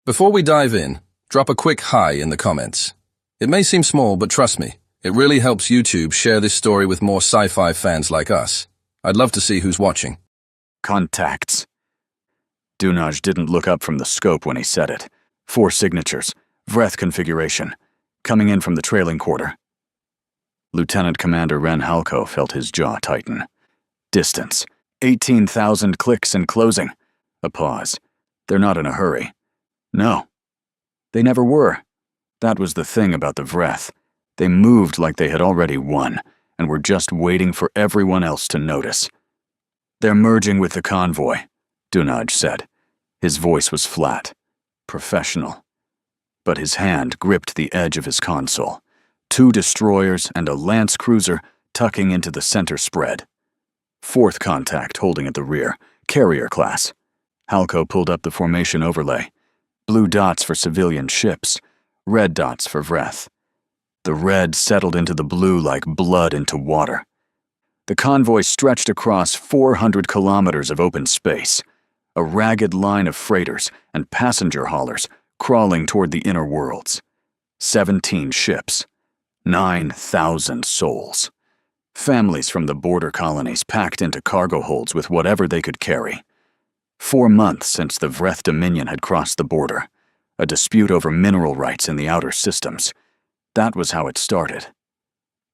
Before we dive in, drop a quick hi in the comments. It may seem small, but trust me, it really helps YouTube share this story with more sci-fi fans like us. I'd love to see who's watching. Contacts. Dunaj didn't look up from the scope when he said it. 4 signatures, Vreth configuration, coming in from the trailing quarter. Lieutenant Commander Ren Halko felt his jaw tighten. Distance, 18,000 clicks and closing. A pause. They're not in a hurry. No. They never were. That was the thing about the Vreth. They moved like they had already won, and were just waiting for everyone else to notice. They're merging with the convoy, Dunaj said. His voice was flat, professional. But his hand gripped the edge of his console. 2 destroyers and a Lance cruiser tucking into the center spread. 4th contact holding at the rear, carrier class. Halko pulled up the formation overlay. Blue dots for civilian ships, red dots for Vreth. The red settled into the blue like blood into water. The convoy stretched across 400 kilometers of open space, a ragged line of freighters and passenger haulers crawling toward the inner worlds. 17 ships, 9,000 souls. Families from the border colonies packed into cargo holds with whatever they could carry. 4 months since the Vreth Dominion had crossed the border, a dispute over mineral rights in the outer systems. That was how it started.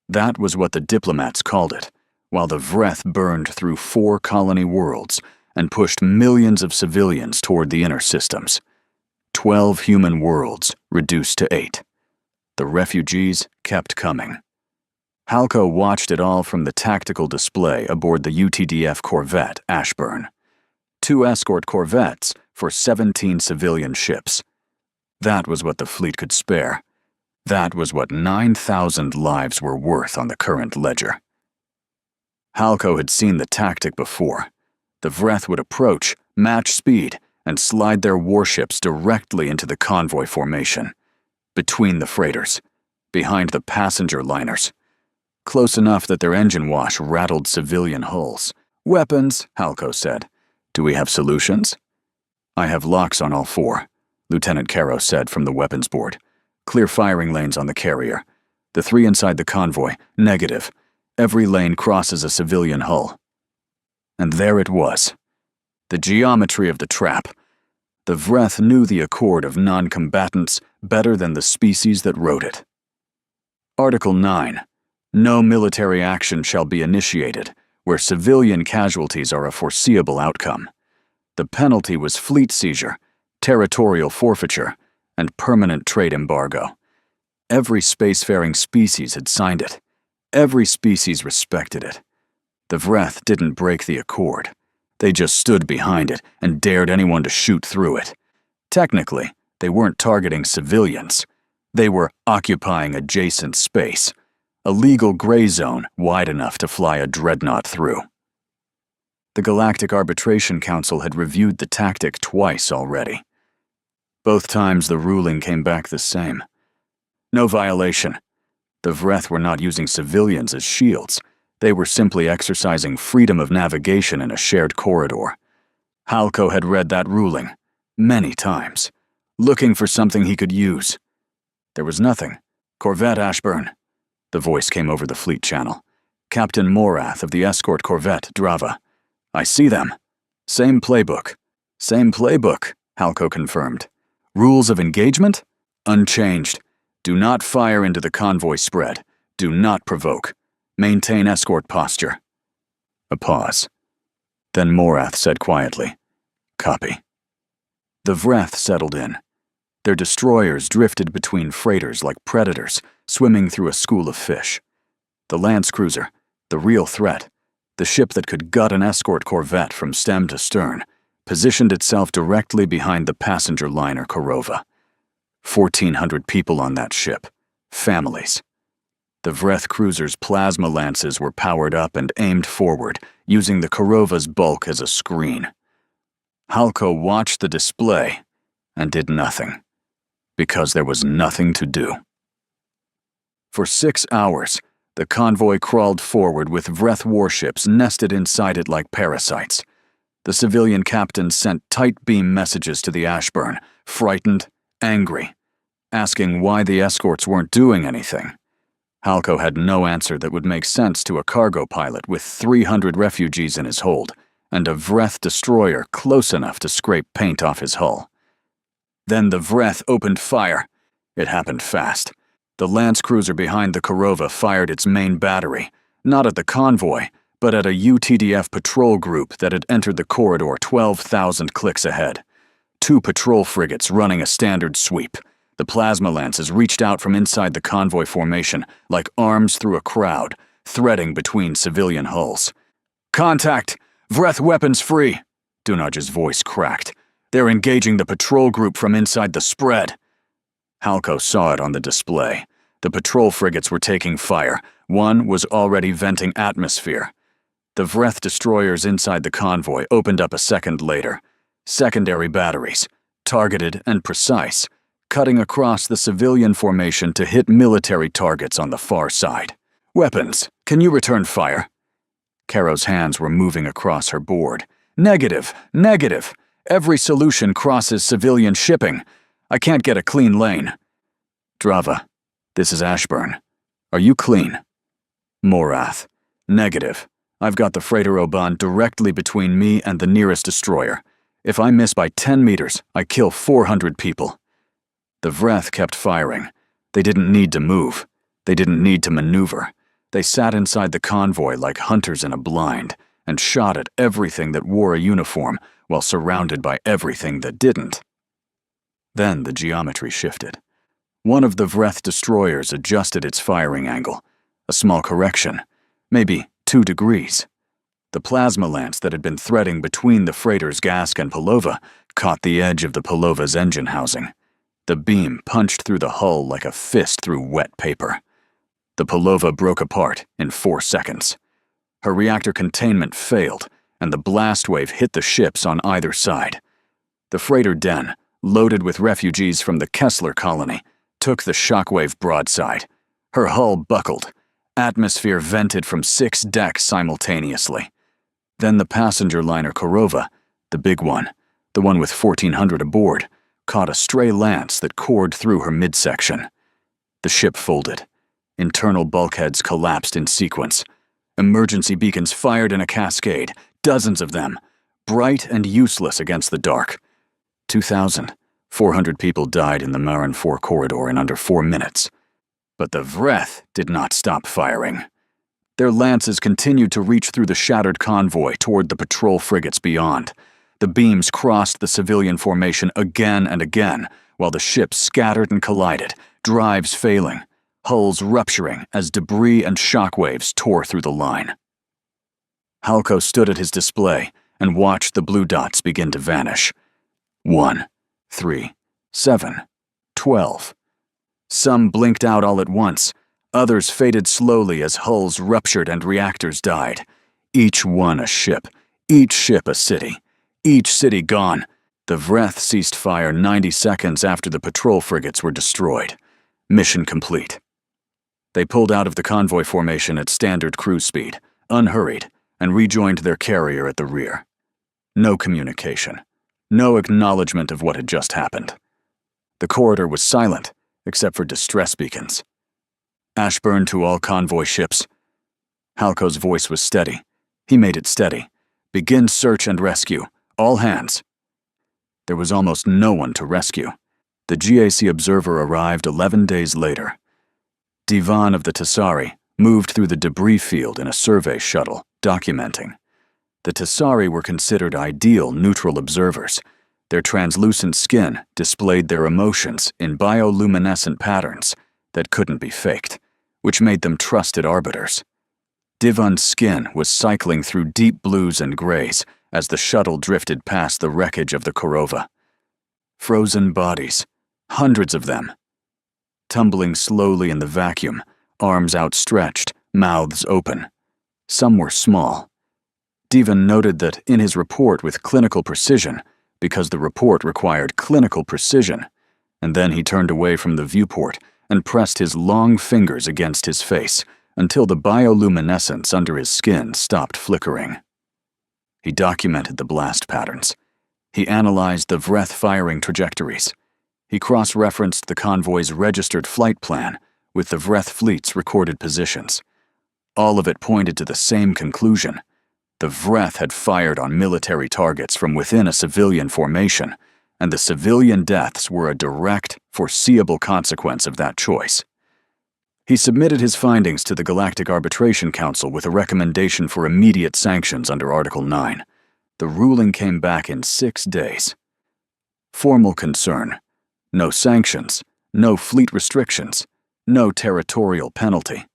That was what the diplomats called it, while the Vreth burned through 4 colony worlds and pushed millions of civilians toward the inner systems. 12 human worlds reduced to 8. The refugees kept coming. Halko watched it all from the tactical display aboard the UTDF corvette Ashburn. 2 escort corvettes for 17 civilian ships. That was what the fleet could spare. That was what 9,000 lives were worth on the current ledger. Halko had seen the tactic before. The Vreth would approach, match speed, and slide their warships directly into the convoy formation. Between the freighters, behind the passenger liners. Close enough that their engine wash rattled civilian hulls. Weapons, Halko said. Do we have solutions? I have locks on all 4, Lieutenant Caro said from the weapons board. Clear firing lanes on the carrier. The 3 inside the convoy, negative. Every lane crosses a civilian hull. And there it was. The geometry of the trap. The Vreth knew the accord of non-combatants better than the species that wrote it. Article 9. No military action shall be initiated where civilian casualties are a foreseeable outcome. The penalty was fleet seizure, territorial forfeiture, and permanent trade embargo. Every spacefaring species had signed it. Every species respected it. The Vreth didn't break the accord. They just stood behind it and dared anyone to shoot through it. Technically, they weren't targeting civilians. They were occupying adjacent space, a legal gray zone wide enough to fly a dreadnought through. The Galactic Arbitration Council had reviewed the tactic twice already. Both times the ruling came back the same. No violation. The Vreth were not using civilians as shields. They were simply exercising freedom of navigation in a shared corridor. Halko had read that ruling many times, looking for something he could use. There was nothing. Corvette Ashburn. The voice came over the fleet channel. Captain Morath of the escort corvette Drava. I see them. Same playbook. Same playbook, Halko confirmed. Rules of engagement? Unchanged. Do not fire into the convoy spread. Do not provoke. Maintain escort posture. A pause. Then Morath said quietly, Copy. The Vreth settled in. Their destroyers drifted between freighters like predators, swimming through a school of fish. The Lance cruiser, the real threat, the ship that could gut an escort corvette from stem to stern, positioned itself directly behind the passenger liner Korova. 1,400 people on that ship. Families. The Vreth cruiser's plasma lances were powered up and aimed forward, using the Korova's bulk as a screen. Halko watched the display and did nothing, because there was nothing to do. For 6 hours, the convoy crawled forward with Vreth warships nested inside it like parasites. The civilian captain sent tight beam messages to the Ashburn, frightened, angry, asking why the escorts weren't doing anything. Halko had no answer that would make sense to a cargo pilot with 300 refugees in his hold and a Vreth destroyer close enough to scrape paint off his hull. Then the Vreth opened fire. It happened fast. The Lance cruiser behind the Korova fired its main battery, not at the convoy, but at a UTDF patrol group that had entered the corridor 12,000 clicks ahead. 2 patrol frigates running a standard sweep. The plasma lances reached out from inside the convoy formation like arms through a crowd, threading between civilian hulls. "Contact! Vreth weapons free!" Dunaj's voice cracked. "They're engaging the patrol group from inside the spread." Halko saw it on the display. The patrol frigates were taking fire. One was already venting atmosphere. The Vreth destroyers inside the convoy opened up a second later. Secondary batteries, targeted and precise, cutting across the civilian formation to hit military targets on the far side. "Weapons, can you return fire?" Caro's hands were moving across her board. Negative. Every solution crosses civilian shipping. I can't get a clean lane." "Drava, this is Ashburn. Are you clean?" "Morath, negative. I've got the freighter Oban directly between me and the nearest destroyer. If I miss by 10 meters, I kill 400 people." The Vreth kept firing. They didn't need to move. They didn't need to maneuver. They sat inside the convoy like hunters in a blind and shot at everything that wore a uniform while surrounded by everything that didn't. Then the geometry shifted. One of the Vreth destroyers adjusted its firing angle. A small correction, maybe 2 degrees. The plasma lance that had been threading between the freighter's Gask and Palova caught the edge of the Palova's engine housing. The beam punched through the hull like a fist through wet paper. The Palova broke apart in 4 seconds. Her reactor containment failed, and the blast wave hit the ships on either side. The freighter Den, loaded with refugees from the Kessler colony, took the shockwave broadside. Her hull buckled. Atmosphere vented from 6 decks simultaneously. Then the passenger liner Korova, the big one, the one with 1,400 aboard, caught a stray lance that cored through her midsection. The ship folded. Internal bulkheads collapsed in sequence. Emergency beacons fired in a cascade, dozens of them, bright and useless against the dark. 2,400 people died in the Marin 4 corridor in under 4 minutes. But the Vreth did not stop firing. Their lances continued to reach through the shattered convoy toward the patrol frigates beyond. The beams crossed the civilian formation again and again, while the ships scattered and collided, drives failing, hulls rupturing as debris and shockwaves tore through the line. Halko stood at his display and watched the blue dots begin to vanish. 1, 3, 7, 12. Some blinked out all at once. Others faded slowly as hulls ruptured and reactors died. Each one a ship, each ship a city, each city gone. The Vreth ceased fire 90 seconds after the patrol frigates were destroyed. Mission complete. They pulled out of the convoy formation at standard cruise speed, unhurried, and rejoined their carrier at the rear. No communication. No acknowledgement of what had just happened. The corridor was silent, except for distress beacons. "Ashburn to all convoy ships." Halko's voice was steady. He made it steady. "Begin search and rescue. All hands." There was almost no one to rescue. The GAC observer arrived 11 days later. Divan of the Tassari moved through the debris field in a survey shuttle, documenting. The Tassari were considered ideal neutral observers. Their translucent skin displayed their emotions in bioluminescent patterns that couldn't be faked, which made them trusted arbiters. Divan's skin was cycling through deep blues and grays as the shuttle drifted past the wreckage of the Korova. Frozen bodies, hundreds of them. Tumbling slowly in the vacuum, arms outstretched, mouths open. Some were small. Divan noted that in his report with clinical precision, because the report required clinical precision, and then he turned away from the viewport and pressed his long fingers against his face until the bioluminescence under his skin stopped flickering. He documented the blast patterns. He analyzed the Vreth firing trajectories. He cross-referenced the convoy's registered flight plan with the Vreth fleet's recorded positions. All of it pointed to the same conclusion. The Vreth had fired on military targets from within a civilian formation, and the civilian deaths were a direct, foreseeable consequence of that choice. He submitted his findings to the Galactic Arbitration Council with a recommendation for immediate sanctions under Article 9. The ruling came back in 6 days. Formal concern: no sanctions, no fleet restrictions, no territorial penalty.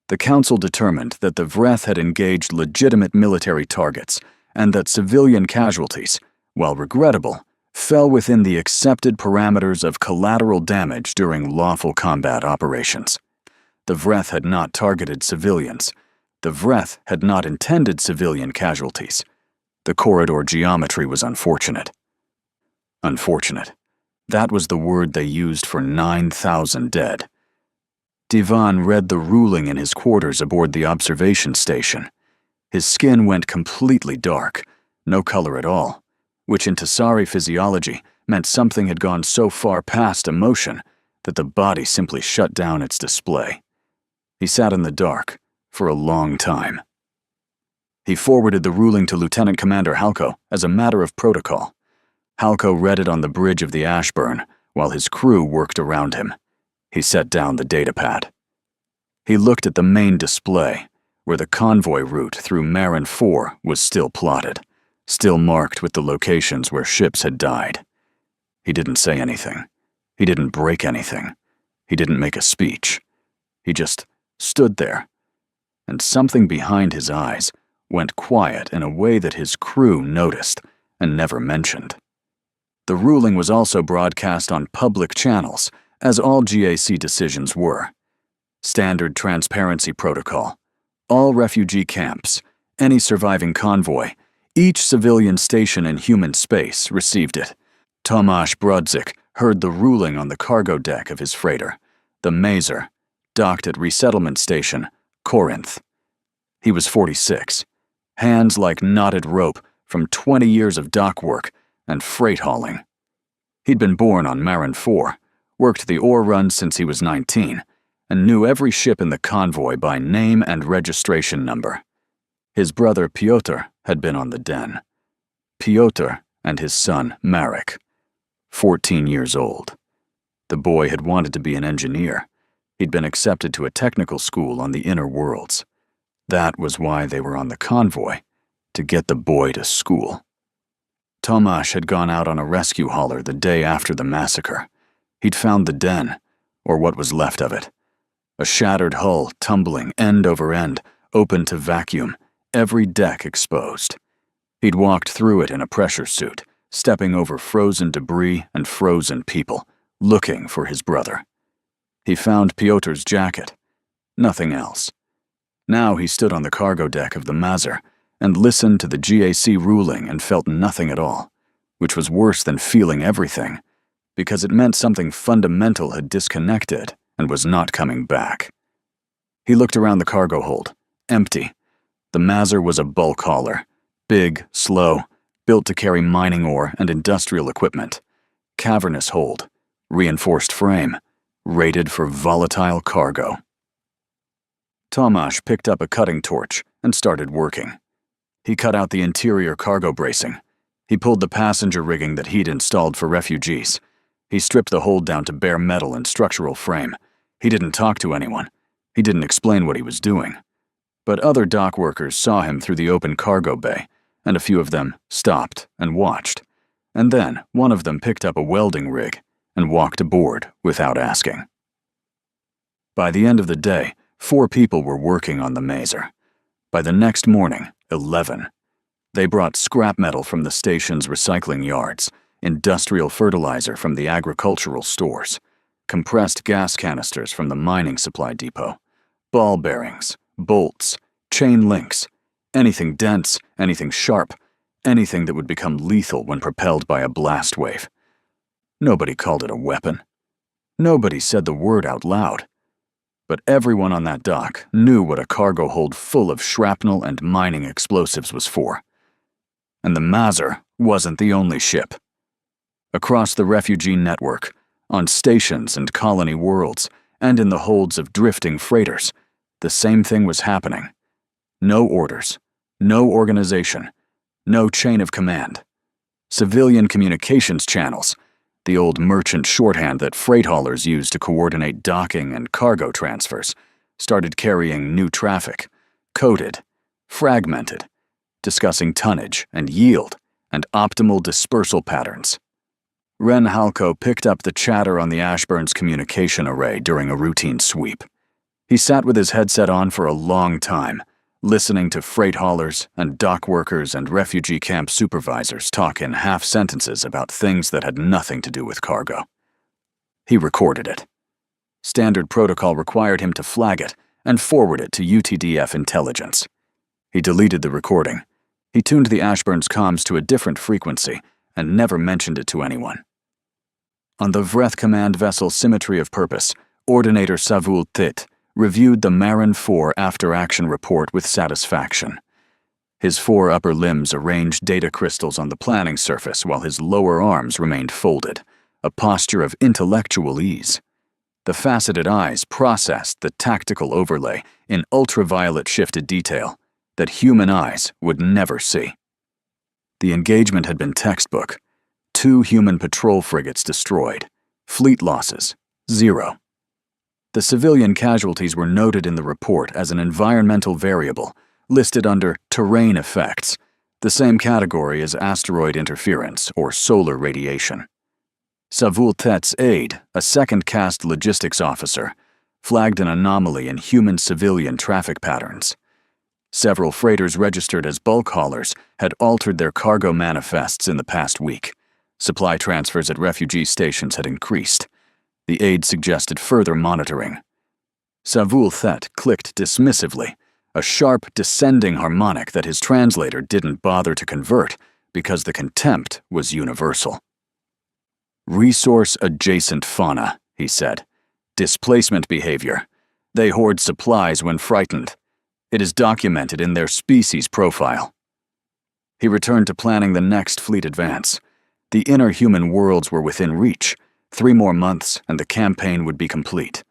The Council determined that the Vreth had engaged legitimate military targets and that civilian casualties, while regrettable, fell within the accepted parameters of collateral damage during lawful combat operations. The Vreth had not targeted civilians. The Vreth had not intended civilian casualties. The corridor geometry was unfortunate. Unfortunate. That was the word they used for 9,000 dead. Divan read the ruling in his quarters aboard the observation station. His skin went completely dark, no color at all, which in Tasari physiology meant something had gone so far past emotion that the body simply shut down its display. He sat in the dark for a long time. He forwarded the ruling to Lieutenant Commander Halko as a matter of protocol. Halko read it on the bridge of the Ashburn while his crew worked around him. He set down the datapad. He looked at the main display, where the convoy route through Marin 4 was still plotted, still marked with the locations where ships had died. He didn't say anything. He didn't break anything. He didn't make a speech. He just stood there, and something behind his eyes went quiet in a way that his crew noticed and never mentioned. The ruling was also broadcast on public channels, as all GAC decisions were. Standard transparency protocol. All refugee camps, any surviving convoy, each civilian station in human space received it. Tomasz Brodzik heard the ruling on the cargo deck of his freighter, the Mazer, docked at resettlement station, Corinth. He was 46, hands like knotted rope from 20 years of dock work and freight hauling. He'd been born on Marin 4, worked the ore run since he was 19, and knew every ship in the convoy by name and registration number. His brother Piotr had been on the den. Piotr and his son Marek, 14 years old. The boy had wanted to be an engineer. He'd been accepted to a technical school on the inner worlds. That was why they were on the convoy, to get the boy to school. Tomasz had gone out on a rescue hauler the day after the massacre. He'd found the den, or what was left of it. A shattered hull tumbling end over end, open to vacuum, every deck exposed. He'd walked through it in a pressure suit, stepping over frozen debris and frozen people, looking for his brother. He found Piotr's jacket. Nothing else. Now he stood on the cargo deck of the Mazer and listened to the GAC ruling and felt nothing at all, which was worse than feeling everything, because it meant something fundamental had disconnected and was not coming back. He looked around the cargo hold, empty. The Mazer was a bulk hauler, big, slow, built to carry mining ore and industrial equipment. Cavernous hold, reinforced frame, rated for volatile cargo. Tomasz picked up a cutting torch and started working. He cut out the interior cargo bracing. He pulled the passenger rigging that he'd installed for refugees. He stripped the hold down to bare metal and structural frame. He didn't talk to anyone. He didn't explain what he was doing. But other dock workers saw him through the open cargo bay, and a few of them stopped and watched. And then one of them picked up a welding rig and walked aboard without asking. By the end of the day, 4 people were working on the Mazer. By the next morning, 11. They brought scrap metal from the station's recycling yards, industrial fertilizer from the agricultural stores, compressed gas canisters from the mining supply depot, ball bearings, bolts, chain links, anything dense, anything sharp, anything that would become lethal when propelled by a blast wave. Nobody called it a weapon. Nobody said the word out loud. But everyone on that dock knew what a cargo hold full of shrapnel and mining explosives was for. And the Mazar wasn't the only ship. Across the refugee network, on stations and colony worlds, and in the holds of drifting freighters, the same thing was happening. No orders, no organization, no chain of command. Civilian communications channels, the old merchant shorthand that freight haulers use to coordinate docking and cargo transfers, started carrying new traffic, coded, fragmented, discussing tonnage and yield and optimal dispersal patterns. Ren Halko picked up the chatter on the Ashburn's communication array during a routine sweep. He sat with his headset on for a long time, listening to freight haulers and dock workers and refugee camp supervisors talk in half sentences about things that had nothing to do with cargo. He recorded it. Standard protocol required him to flag it and forward it to UTDF intelligence. He deleted the recording. He tuned the Ashburn's comms to a different frequency and never mentioned it to anyone. On the Vreth command vessel Symmetry of Purpose, Ordinator Savul Thit reviewed the Marin 4 after-action report with satisfaction. His 4 upper limbs arranged data crystals on the planning surface while his lower arms remained folded, a posture of intellectual ease. The faceted eyes processed the tactical overlay in ultraviolet shifted detail that human eyes would never see. The engagement had been textbook. 2 human patrol frigates destroyed. Fleet losses, 0. The civilian casualties were noted in the report as an environmental variable, listed under terrain effects, the same category as asteroid interference or solar radiation. Savul Tet's aide, a second-caste logistics officer, flagged an anomaly in human-civilian traffic patterns. Several freighters registered as bulk haulers had altered their cargo manifests in the past week. Supply transfers at refugee stations had increased. The aide suggested further monitoring. Savul Thet clicked dismissively, a sharp, descending harmonic that his translator didn't bother to convert because the contempt was universal. Resource-adjacent fauna, he said. Displacement behavior. They hoard supplies when frightened. It is documented in their species profile. He returned to planning the next fleet advance. The inner human worlds were within reach. 3 more months and the campaign would be complete.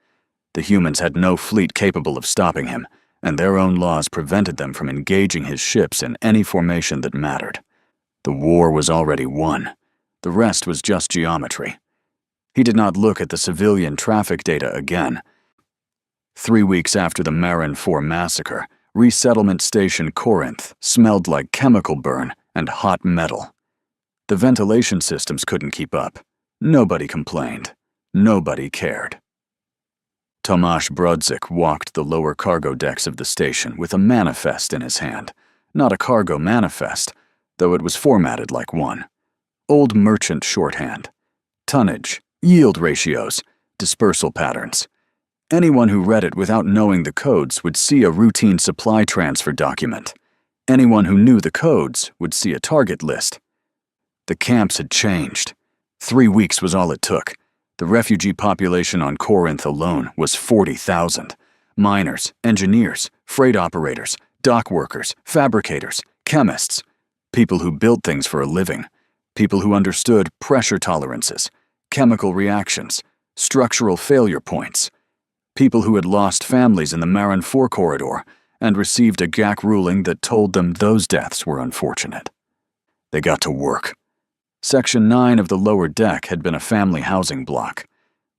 The humans had no fleet capable of stopping him, and their own laws prevented them from engaging his ships in any formation that mattered. The war was already won. The rest was just geometry. He did not look at the civilian traffic data again. 3 weeks after the Marin 4 massacre, resettlement station Corinth smelled like chemical burn and hot metal. The ventilation systems couldn't keep up. Nobody complained. Nobody cared. Tomasz Brodzik walked the lower cargo decks of the station with a manifest in his hand. Not a cargo manifest, though it was formatted like one. Old merchant shorthand. Tonnage, yield ratios, dispersal patterns. Anyone who read it without knowing the codes would see a routine supply transfer document. Anyone who knew the codes would see a target list. The camps had changed. 3 weeks was all it took. The refugee population on Corinth alone was 40,000. Miners, engineers, freight operators, dock workers, fabricators, chemists, people who built things for a living, people who understood pressure tolerances, chemical reactions, structural failure points, people who had lost families in the Marin 4 corridor and received a GAC ruling that told them those deaths were unfortunate. They got to work. Section 9 of the lower deck had been a family housing block.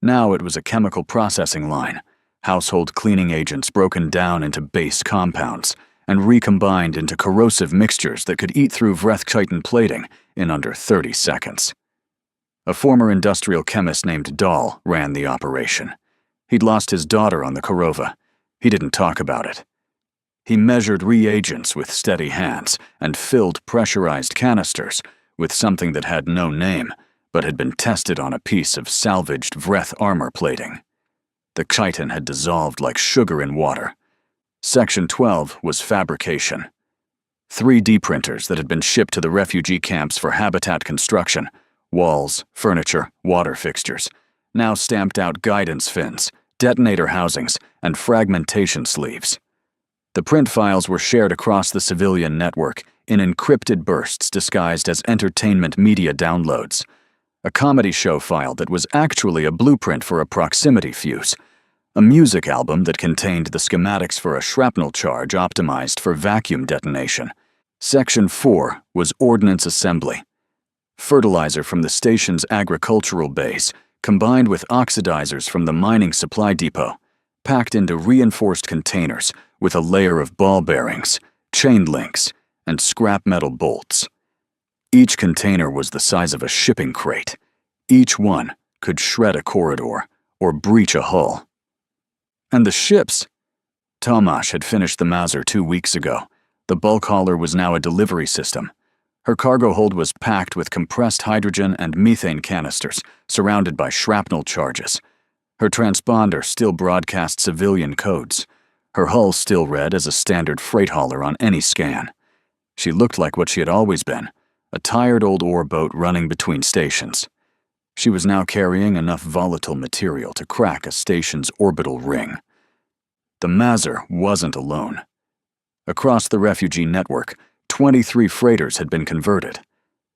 Now it was a chemical processing line, household cleaning agents broken down into base compounds and recombined into corrosive mixtures that could eat through Vreth plating in under 30 seconds. A former industrial chemist named Dahl ran the operation. He'd lost his daughter on the Korova. He didn't talk about it. He measured reagents with steady hands and filled pressurized canisters with something that had no name, but had been tested on a piece of salvaged Vreth armor plating. The chitin had dissolved like sugar in water. Section 12 was fabrication. 3D printers that had been shipped to the refugee camps for habitat construction, walls, furniture, water fixtures, now stamped out guidance fins, detonator housings, and fragmentation sleeves. The print files were shared across the civilian network in encrypted bursts disguised as entertainment media downloads. A comedy show file that was actually a blueprint for a proximity fuse. A music album that contained the schematics for a shrapnel charge optimized for vacuum detonation. Section 4 was ordnance assembly. Fertilizer from the station's agricultural base, combined with oxidizers from the mining supply depot, packed into reinforced containers with a layer of ball bearings, chain links, and scrap metal bolts. Each container was the size of a shipping crate. Each one could shred a corridor or breach a hull. And the ships? Tomasz had finished the Mazur 2 weeks ago. The bulk hauler was now a delivery system. Her cargo hold was packed with compressed hydrogen and methane canisters, surrounded by shrapnel charges. Her transponder still broadcast civilian codes. Her hull still read as a standard freight hauler on any scan. She looked like what she had always been, a tired old ore boat running between stations. She was now carrying enough volatile material to crack a station's orbital ring. The Mazur wasn't alone. Across the refugee network, 23 freighters had been converted.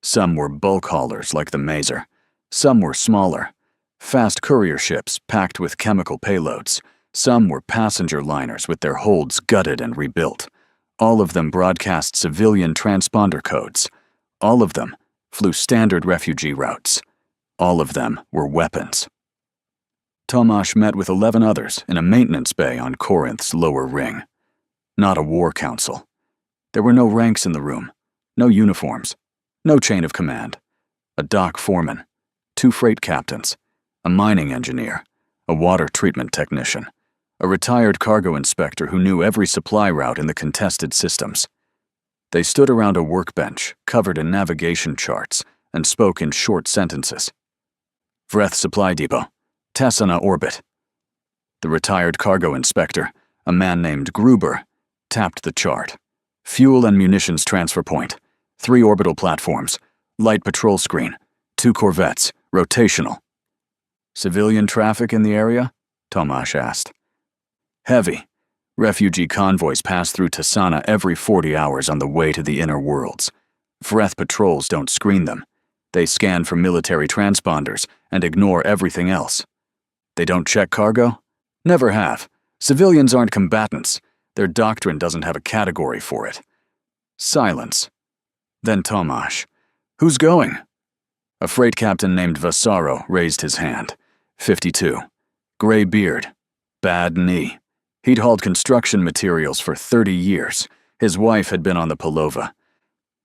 Some were bulk haulers like the Mazur. Some were smaller, fast courier ships packed with chemical payloads. Some were passenger liners with their holds gutted and rebuilt. All of them broadcast civilian transponder codes. All of them flew standard refugee routes. All of them were weapons. Tomasz met with 11 others in a maintenance bay on Corinth's lower ring. Not a war council. There were no ranks in the room, no uniforms, no chain of command. A dock foreman, 2 freight captains, a mining engineer, a water treatment technician, a retired cargo inspector who knew every supply route in the contested systems. They stood around a workbench covered in navigation charts and spoke in short sentences. Vreth Supply Depot, Tessana Orbit. The retired cargo inspector, a man named Gruber, tapped the chart. Fuel and munitions transfer point, 3 orbital platforms, light patrol screen, 2 corvettes, rotational. Civilian traffic in the area? Tomasz asked. Heavy. Refugee convoys pass through Tessana every 40 hours on the way to the inner worlds. Vreth patrols don't screen them. They scan for military transponders and ignore everything else. They don't check cargo? Never have. Civilians aren't combatants. Their doctrine doesn't have a category for it. Silence. Then Tomasz. Who's going? A freight captain named Vasaro raised his hand. 52. Gray beard. Bad knee. He'd hauled construction materials for 30 years. His wife had been on the Palova.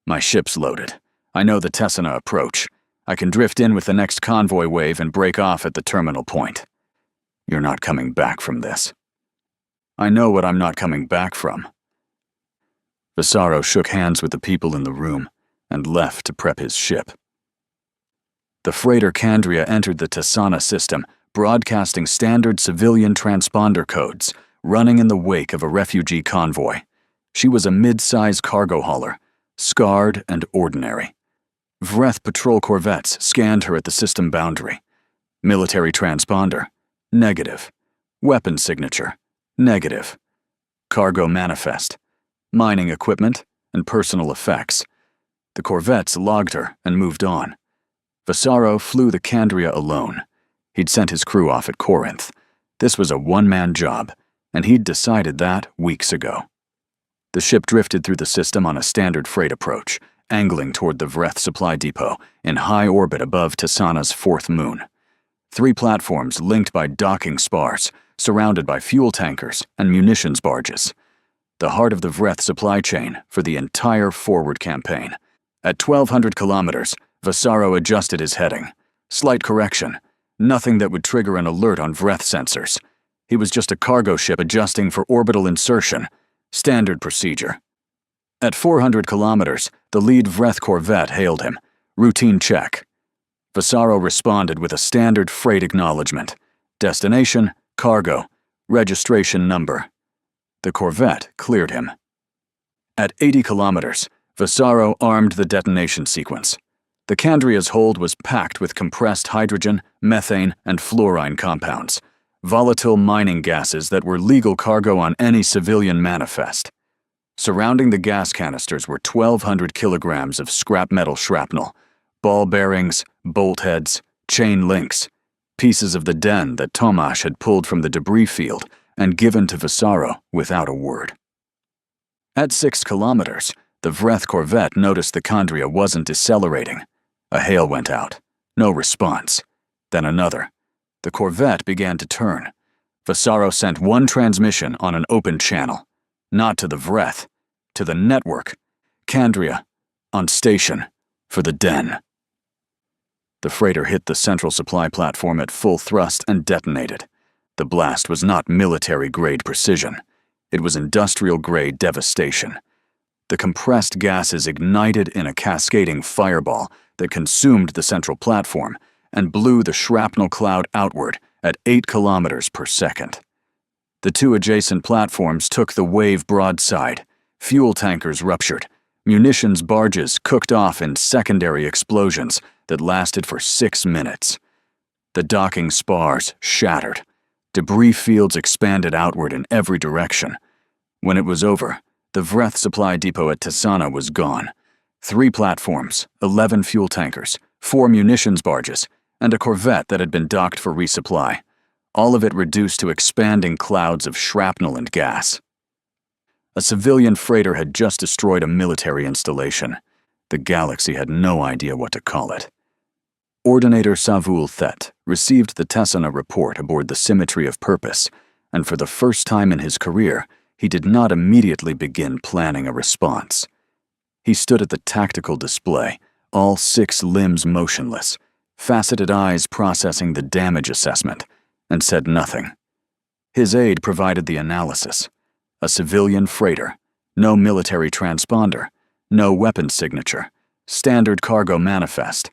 My ship's loaded. I know the Tessana approach. I can drift in with the next convoy wave and break off at the terminal point. You're not coming back from this. I know what I'm not coming back from. Vasaro shook hands with the people in the room and left to prep his ship. The freighter Candria entered the Tessana system, broadcasting standard civilian transponder codes, running in the wake of a refugee convoy. She was a mid-size cargo hauler, scarred and ordinary. Vreth patrol corvettes scanned her at the system boundary. Military transponder, negative. Weapon signature, negative. Cargo manifest, mining equipment, and personal effects. The corvettes logged her and moved on. Vasaro flew the Candria alone. He'd sent his crew off at Corinth. This was a one-man job, and he'd decided that weeks ago. The ship drifted through the system on a standard freight approach, angling toward the Vreth supply depot in high orbit above Tessana's 4th moon. 3 platforms linked by docking spars, surrounded by fuel tankers and munitions barges. The heart of the Vreth supply chain for the entire forward campaign. At 1,200 kilometers, Vasaro adjusted his heading. Slight correction. Nothing that would trigger an alert on Vreth sensors. He was just a cargo ship adjusting for orbital insertion. Standard procedure. At 400 kilometers, the lead Vreth corvette hailed him. Routine check. Vasaro responded with a standard freight acknowledgement. Destination, cargo, registration number. The corvette cleared him. At 80 kilometers, Vasaro armed the detonation sequence. The Candria's hold was packed with compressed hydrogen, methane, and fluorine compounds, volatile mining gases that were legal cargo on any civilian manifest. Surrounding the gas canisters were 1,200 kilograms of scrap metal shrapnel, ball bearings, bolt heads, chain links, pieces of the den that Tomasz had pulled from the debris field and given to Vasaro without a word. At 6 kilometers, the Vreth corvette noticed the Kandria wasn't decelerating. A hail went out. No response. Then another. The corvette began to turn. Vasaro sent one transmission on an open channel. Not to the Vreth, to the network. Kandria, on station, for the den. The freighter hit the central supply platform at full thrust and detonated. The blast was not military-grade precision. It was industrial-grade devastation. The compressed gases ignited in a cascading fireball that consumed the central platform and blew the shrapnel cloud outward at 8 kilometers per second. The two adjacent platforms took the wave broadside. Fuel tankers ruptured. Munitions barges cooked off in secondary explosions that lasted for 6 minutes. The docking spars shattered. Debris fields expanded outward in every direction. When it was over, the Vreth supply depot at Tisana was gone. 3 platforms, 11 fuel tankers, 4 munitions barges, and a corvette that had been docked for resupply. All of it reduced to expanding clouds of shrapnel and gas. A civilian freighter had just destroyed a military installation. The galaxy had no idea what to call it. Ordinator Savul Thet received the Tessana report aboard the Symmetry of Purpose, and for the first time in his career, he did not immediately begin planning a response. He stood at the tactical display, all 6 limbs motionless, faceted eyes processing the damage assessment, and said nothing. His aide provided the analysis. A civilian freighter, no military transponder, no weapon signature, standard cargo manifest.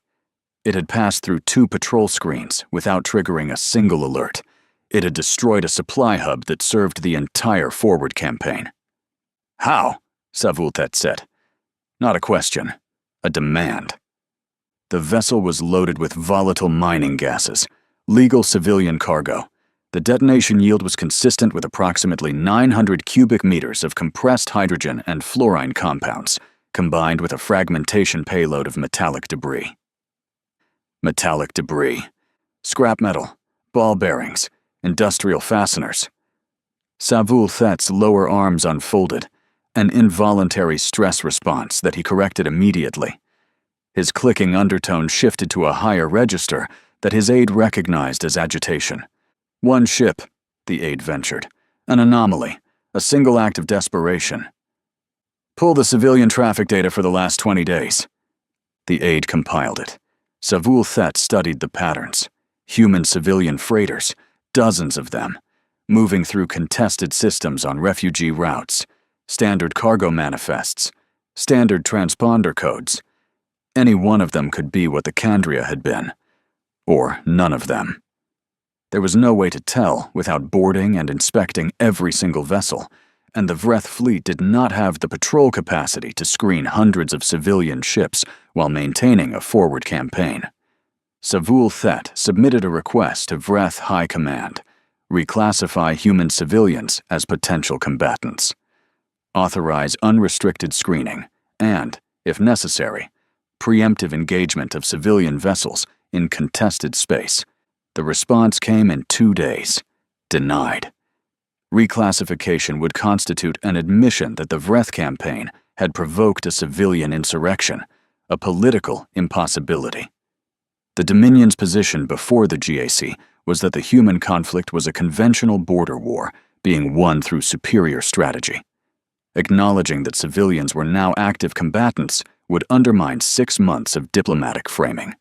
It had passed through 2 patrol screens without triggering a single alert. It had destroyed a supply hub that served the entire forward campaign. How? Savultet said. Not a question, a demand. The vessel was loaded with volatile mining gases, legal civilian cargo. The detonation yield was consistent with approximately 900 cubic meters of compressed hydrogen and fluorine compounds, combined with a fragmentation payload of metallic debris. Metallic debris, scrap metal, ball bearings, industrial fasteners. Savul Thet's lower arms unfolded, an involuntary stress response that he corrected immediately. His clicking undertone shifted to a higher register that his aide recognized as agitation. One ship, the aide ventured. An anomaly, a single act of desperation. Pull the civilian traffic data for the last 20 days. The aide compiled it. Savul Thet studied the patterns. Human civilian freighters, dozens of them, moving through contested systems on refugee routes, standard cargo manifests, standard transponder codes. Any one of them could be what the Kandria had been. Or none of them. There was no way to tell without boarding and inspecting every single vessel, and the Vreth fleet did not have the patrol capacity to screen hundreds of civilian ships while maintaining a forward campaign. Savul Thet submitted a request to Vreth High Command, reclassify human civilians as potential combatants, authorize unrestricted screening, and, if necessary, preemptive engagement of civilian vessels in contested space. The response came in 2 days. Denied. Reclassification would constitute an admission that the Vreth campaign had provoked a civilian insurrection, a political impossibility. The Dominion's position before the GAC was that the human conflict was a conventional border war being won through superior strategy. Acknowledging that civilians were now active combatants would undermine 6 months of diplomatic framing.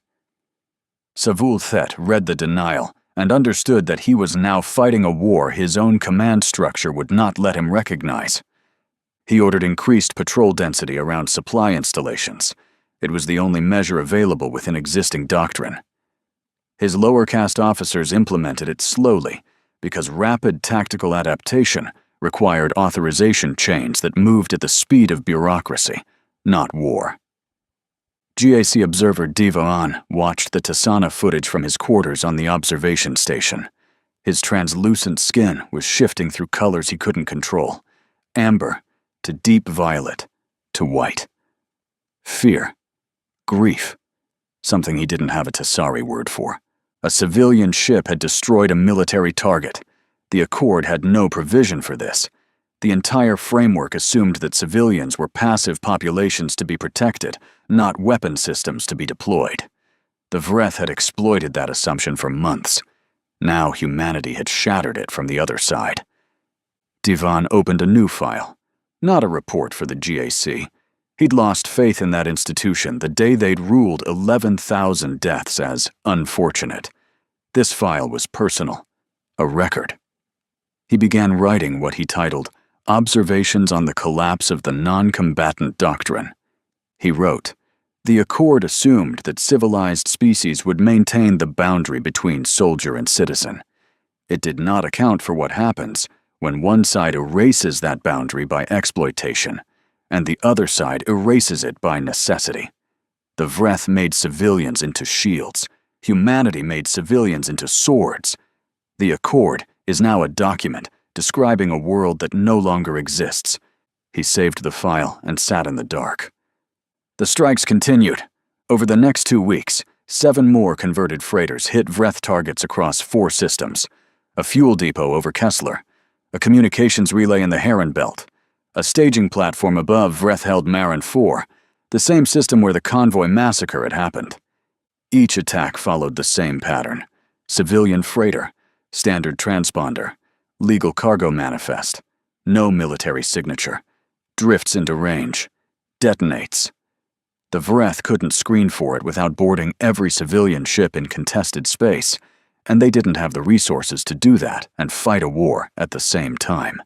Savul Thet read the denial and understood that he was now fighting a war his own command structure would not let him recognize. He ordered increased patrol density around supply installations. It was the only measure available within existing doctrine. His lower caste officers implemented it slowly because rapid tactical adaptation required authorization chains that moved at the speed of bureaucracy, not war. GAC observer Divan watched the Tisana footage from his quarters on the observation station. His translucent skin was shifting through colors he couldn't control. Amber, to deep violet, to white. Fear. Grief. Something he didn't have a Tassari word for. A civilian ship had destroyed a military target. The Accord had no provision for this. The entire framework assumed that civilians were passive populations to be protected, not weapon systems to be deployed. The Vreth had exploited that assumption for months. Now humanity had shattered it from the other side. Divan opened a new file. Not a report for the GAC. He'd lost faith in that institution the day they'd ruled 11,000 deaths as unfortunate. This file was personal. A record. He began writing what he titled Observations on the Collapse of the Non-Combatant Doctrine. He wrote, "The Accord assumed that civilized species would maintain the boundary between soldier and citizen. It did not account for what happens when one side erases that boundary by exploitation, and the other side erases it by necessity. The Vreth made civilians into shields. Humanity made civilians into swords. The Accord is now a document describing a world that no longer exists." He saved the file and sat in the dark. The strikes continued. Over the next 2 weeks, 7 more converted freighters hit Vreth targets across 4 systems: a fuel depot over Kessler, a communications relay in the Heron Belt, a staging platform above Vreth-held Marin 4, the same system where the convoy massacre had happened. Each attack followed the same pattern: civilian freighter, standard transponder, legal cargo manifest, no military signature, drifts into range, detonates. The Vreth couldn't screen for it without boarding every civilian ship in contested space, and they didn't have the resources to do that and fight a war at the same time.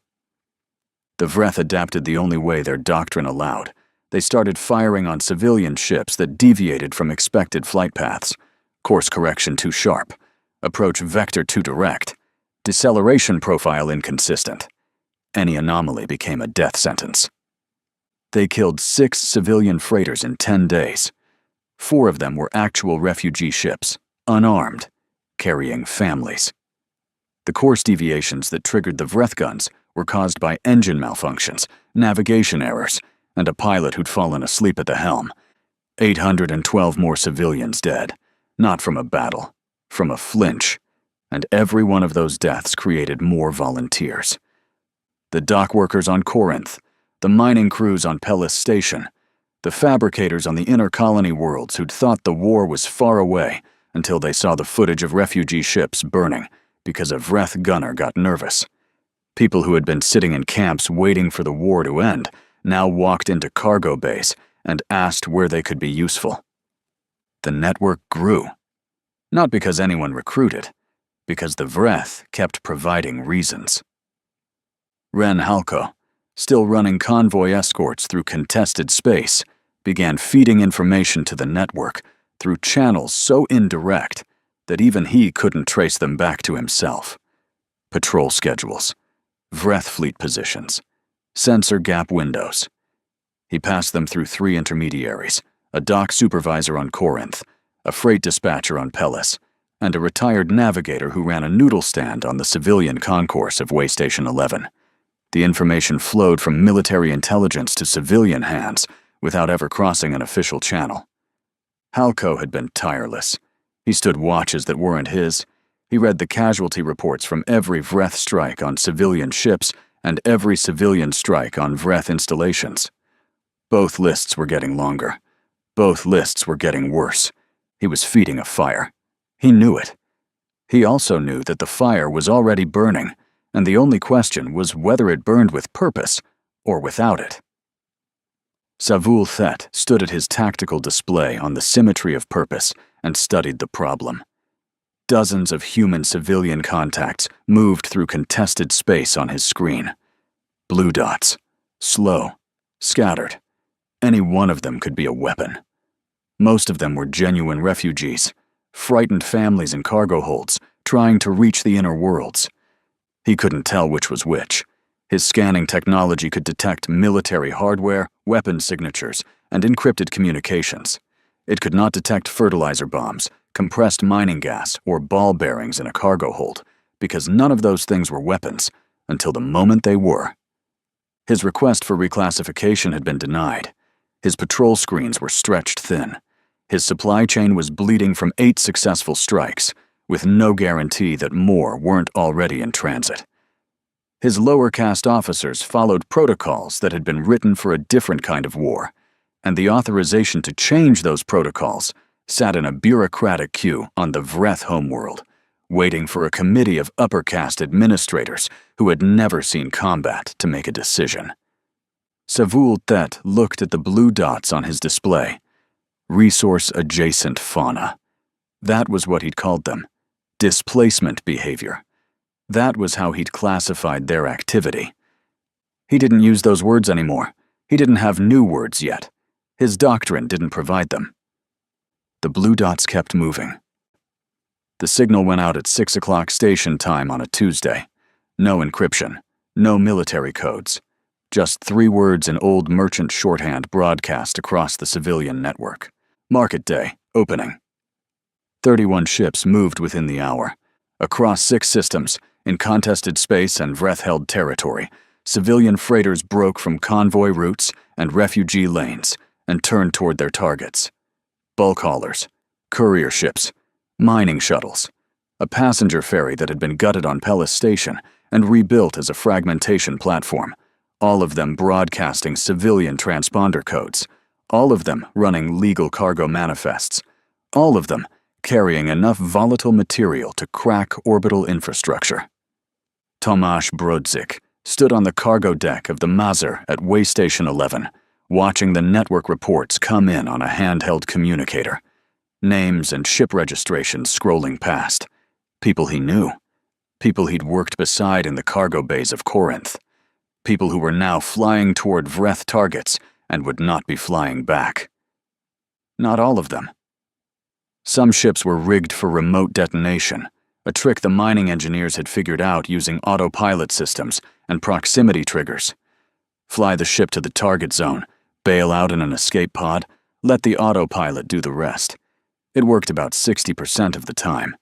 The Vreth adapted the only way their doctrine allowed. They started firing on civilian ships that deviated from expected flight paths, course correction too sharp, approach vector too direct, deceleration profile inconsistent. Any anomaly became a death sentence. They killed 6 civilian freighters in 10 days. 4 of them were actual refugee ships, unarmed, carrying families. The course deviations that triggered the Vreth guns were caused by engine malfunctions, navigation errors, and a pilot who'd fallen asleep at the helm. 812 more civilians dead, not from a battle, from a flinch, and every one of those deaths created more volunteers. The dock workers on Corinth, the mining crews on Pellis Station, the fabricators on the inner colony worlds who'd thought the war was far away until they saw the footage of refugee ships burning because a Vreth gunner got nervous. People who had been sitting in camps waiting for the war to end now walked into cargo bays and asked where they could be useful. The network grew. Not because anyone recruited, because the Vreth kept providing reasons. Ren Halko, still running convoy escorts through contested space, began feeding information to the network through channels so indirect that even he couldn't trace them back to himself. Patrol schedules, Vreth fleet positions, sensor gap windows. He passed them through 3 intermediaries: a dock supervisor on Corinth, a freight dispatcher on Pellis, and a retired navigator who ran a noodle stand on the civilian concourse of Waystation 11. The information flowed from military intelligence to civilian hands without ever crossing an official channel. Halko had been tireless. He stood watches that weren't his. He read the casualty reports from every Vreth strike on civilian ships and every civilian strike on Vreth installations. Both lists were getting longer. Both lists were getting worse. He was feeding a fire. He knew it. He also knew that the fire was already burning, and the only question was whether it burned with purpose or without it. Savul Thet stood at his tactical display on the symmetry of purpose and studied the problem. Dozens of human-civilian contacts moved through contested space on his screen. Blue dots, slow, scattered. Any one of them could be a weapon. Most of them were genuine refugees, frightened families in cargo holds, trying to reach the inner worlds. He couldn't tell which was which. His scanning technology could detect military hardware, weapon signatures, and encrypted communications. It could not detect fertilizer bombs, compressed mining gas, or ball bearings in a cargo hold, because none of those things were weapons until the moment they were. His request for reclassification had been denied. His patrol screens were stretched thin. His supply chain was bleeding from 8 successful strikes, with no guarantee that more weren't already in transit. His lower caste officers followed protocols that had been written for a different kind of war, and the authorization to change those protocols sat in a bureaucratic queue on the Vreth homeworld, waiting for a committee of upper caste administrators who had never seen combat to make a decision. Savul Thet looked at the blue dots on his display. Resource-adjacent fauna. That was what he'd called them. Displacement behavior. That was how he'd classified their activity. He didn't use those words anymore. He didn't have new words yet. His doctrine didn't provide them. The blue dots kept moving. The signal went out at 6 o'clock station time on a Tuesday. No encryption, no military codes. Just 3 words in old merchant shorthand broadcast across the civilian network. Market day, opening. 31 ships moved within the hour. Across 6 systems, in contested space and Vreth-held territory, civilian freighters broke from convoy routes and refugee lanes and turned toward their targets. Bulk haulers, courier ships, mining shuttles, a passenger ferry that had been gutted on Pellis Station and rebuilt as a fragmentation platform, all of them broadcasting civilian transponder codes, all of them running legal cargo manifests, all of them carrying enough volatile material to crack orbital infrastructure. Tomasz Brodzik stood on the cargo deck of the Mazar at Waystation 11, watching the network reports come in on a handheld communicator. Names and ship registrations scrolling past. People he knew. People he'd worked beside in the cargo bays of Corinth. People who were now flying toward Vreth targets and would not be flying back. Not all of them. Some ships were rigged for remote detonation, a trick the mining engineers had figured out using autopilot systems and proximity triggers. Fly the ship to the target zone, bail out in an escape pod, let the autopilot do the rest. It worked about 60% of the time.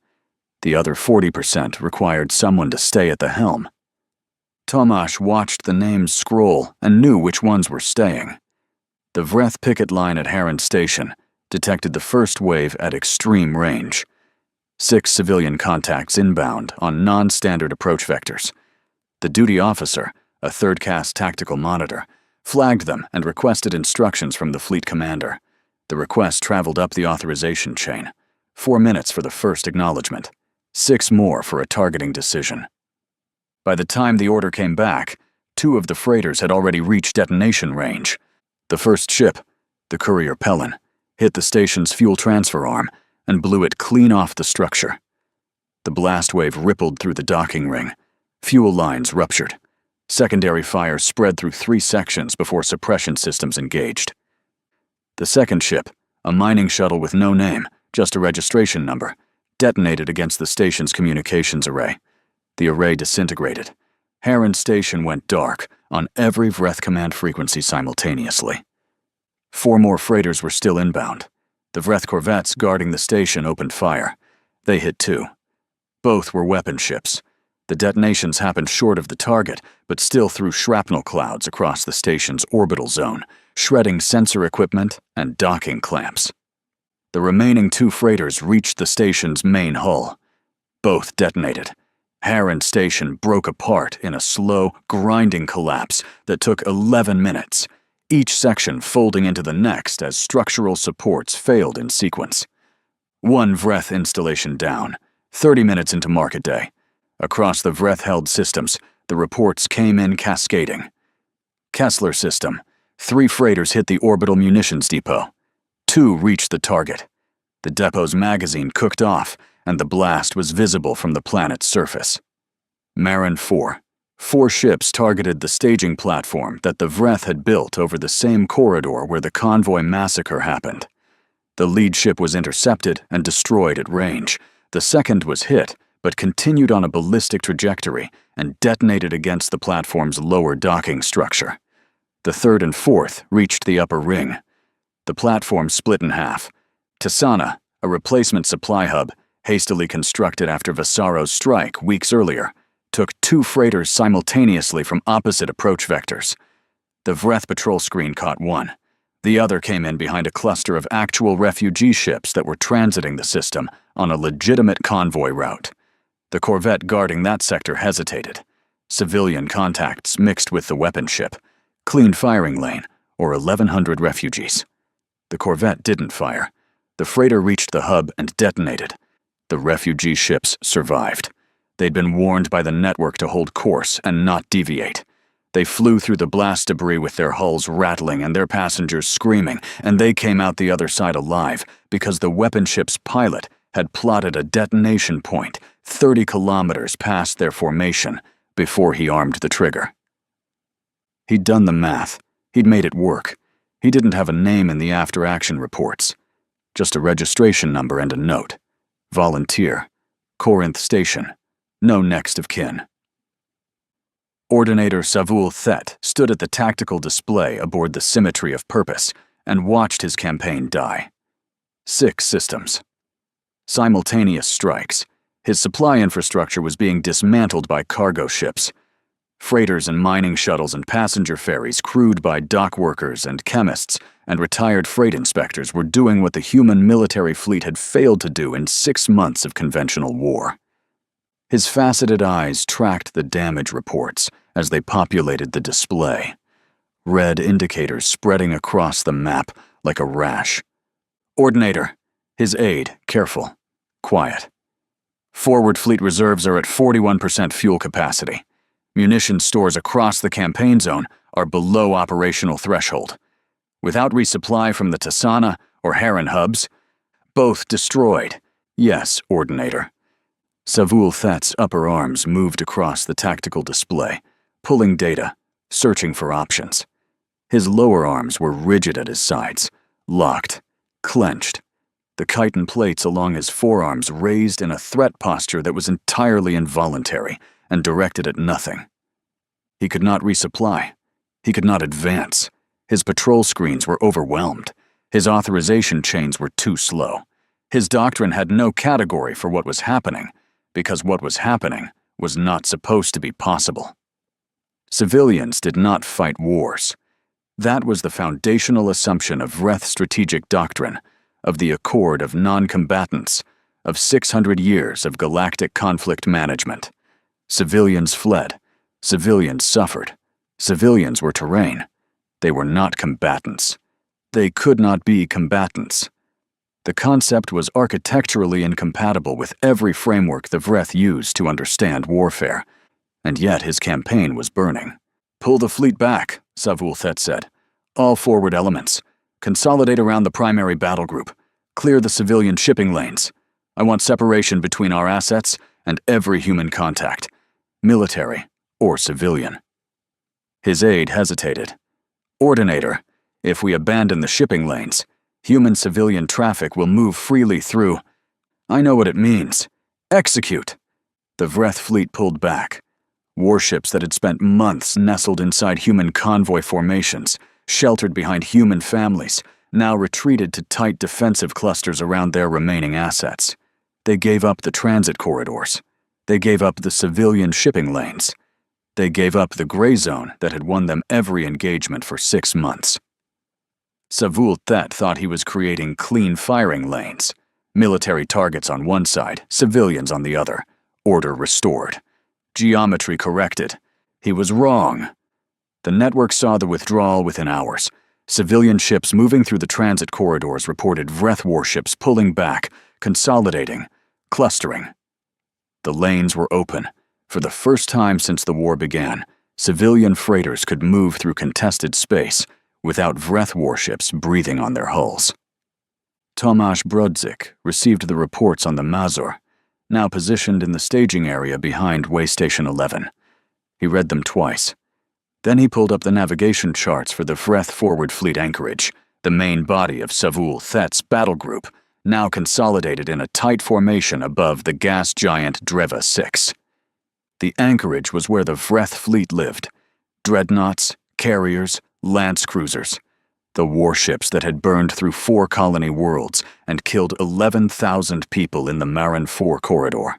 The other 40% required someone to stay at the helm. Tomasz watched the names scroll and knew which ones were staying. The Vreth picket line at Heron Station detected the first wave at extreme range. 6 civilian contacts inbound on non-standard approach vectors. The duty officer, a third-caste tactical monitor, flagged them and requested instructions from the fleet commander. The request traveled up the authorization chain. 4 minutes for the first acknowledgement. 6 more for a targeting decision. By the time the order came back, 2 of the freighters had already reached detonation range. The first ship, the courier Pelin, hit the station's fuel transfer arm and blew it clean off the structure. The blast wave rippled through the docking ring. Fuel lines ruptured. Secondary fire spread through 3 sections before suppression systems engaged. The second ship, a mining shuttle with no name, just a registration number, detonated against the station's communications array. The array disintegrated. Heron Station went dark on every Vreth command frequency simultaneously. 4 more freighters were still inbound. The Vreth corvettes guarding the station opened fire. They hit 2. Both were weapon ships. The detonations happened short of the target, but still threw shrapnel clouds across the station's orbital zone, shredding sensor equipment and docking clamps. The remaining 2 freighters reached the station's main hull. Both detonated. Heron Station broke apart in a slow, grinding collapse that took 11 minutes, each section folding into the next as structural supports failed in sequence. 1 Vreth installation down, 30 minutes into market day. Across the Vreth-held systems, the reports came in cascading. Kessler system, 3 freighters hit the orbital munitions depot. 2 reached the target. The depot's magazine cooked off, and the blast was visible from the planet's surface. Marin 4. 4 ships targeted the staging platform that the Vreth had built over the same corridor where the convoy massacre happened. The lead ship was intercepted and destroyed at range. The second was hit, but continued on a ballistic trajectory and detonated against the platform's lower docking structure. The third and fourth reached the upper ring. The platform split in half. Tisana, a replacement supply hub, hastily constructed after Vasaro's strike weeks earlier, took 2 freighters simultaneously from opposite approach vectors. The Vreth patrol screen caught one. The other came in behind a cluster of actual refugee ships that were transiting the system on a legitimate convoy route. The corvette guarding that sector hesitated. Civilian contacts mixed with the weapon ship. Clean firing lane, or 1,100 refugees. The corvette didn't fire. The freighter reached the hub and detonated. The refugee ships survived. They'd been warned by the network to hold course and not deviate. They flew through the blast debris with their hulls rattling and their passengers screaming, and they came out the other side alive because the weapon ship's pilot had plotted a detonation point 30 kilometers past their formation before he armed the trigger. He'd done the math. He'd made it work. He didn't have a name in the after-action reports. Just a registration number and a note. Volunteer. Corinth Station. No next of kin. Ordinator Savul Thet stood at the tactical display aboard the Symmetry of Purpose and watched his campaign die. 6 systems. Simultaneous strikes. His supply infrastructure was being dismantled by cargo ships. Freighters and mining shuttles and passenger ferries crewed by dock workers and chemists and retired freight inspectors were doing what the human military fleet had failed to do in 6 months of conventional war. His faceted eyes tracked the damage reports as they populated the display. Red indicators spreading across the map like a rash. Ordinator, his aide, careful, quiet. Forward fleet reserves are at 41% fuel capacity. Munition stores across the campaign zone are below operational threshold. Without resupply from the Tasana or Heron hubs, both destroyed. Yes, Ordinator. Savul Thet's upper arms moved across the tactical display, pulling data, searching for options. His lower arms were rigid at his sides, locked, clenched. The chitin plates along his forearms raised in a threat posture that was entirely involuntary and directed at nothing. He could not resupply. He could not advance. His patrol screens were overwhelmed. His authorization chains were too slow. His doctrine had no category for what was happening, because what was happening was not supposed to be possible. Civilians did not fight wars. That was the foundational assumption of Vreth strategic doctrine, of the Accord of Non-Combatants, of 600 years of galactic conflict management. Civilians fled. Civilians suffered. Civilians were terrain. They were not combatants. They could not be combatants. The concept was architecturally incompatible with every framework the Vreth used to understand warfare, and yet his campaign was burning. "Pull the fleet back," Savul Thet said. "All forward elements. Consolidate around the primary battle group. Clear the civilian shipping lanes. I want separation between our assets and every human contact, military or civilian." His aide hesitated. "Ordinator, if we abandon the shipping lanes, human-civilian traffic will move freely through." "I know what it means. Execute." The Vreth fleet pulled back. Warships that had spent months nestled inside human convoy formations, sheltered behind human families, now retreated to tight defensive clusters around their remaining assets. They gave up the transit corridors. They gave up the civilian shipping lanes. They gave up the gray zone that had won them every engagement for 6 months. Savul Thet thought he was creating clean firing lanes. Military targets on one side, civilians on the other. Order restored. Geometry corrected. He was wrong. The network saw the withdrawal within hours. Civilian ships moving through the transit corridors reported Vreth warships pulling back, consolidating, clustering. The lanes were open. For the first time since the war began, civilian freighters could move through contested space without Vreth warships breathing on their hulls. Tomasz Brodzik received the reports on the Mazur, now positioned in the staging area behind Waystation 11. He read them twice. Then he pulled up the navigation charts for the Vreth forward fleet anchorage, the main body of Savul Thet's battle group, now consolidated in a tight formation above the gas giant Dreva 6. The anchorage was where the Vreth fleet lived. Dreadnoughts, carriers, lance cruisers. The warships that had burned through 4 colony worlds and killed 11,000 people in the Marin 4 corridor.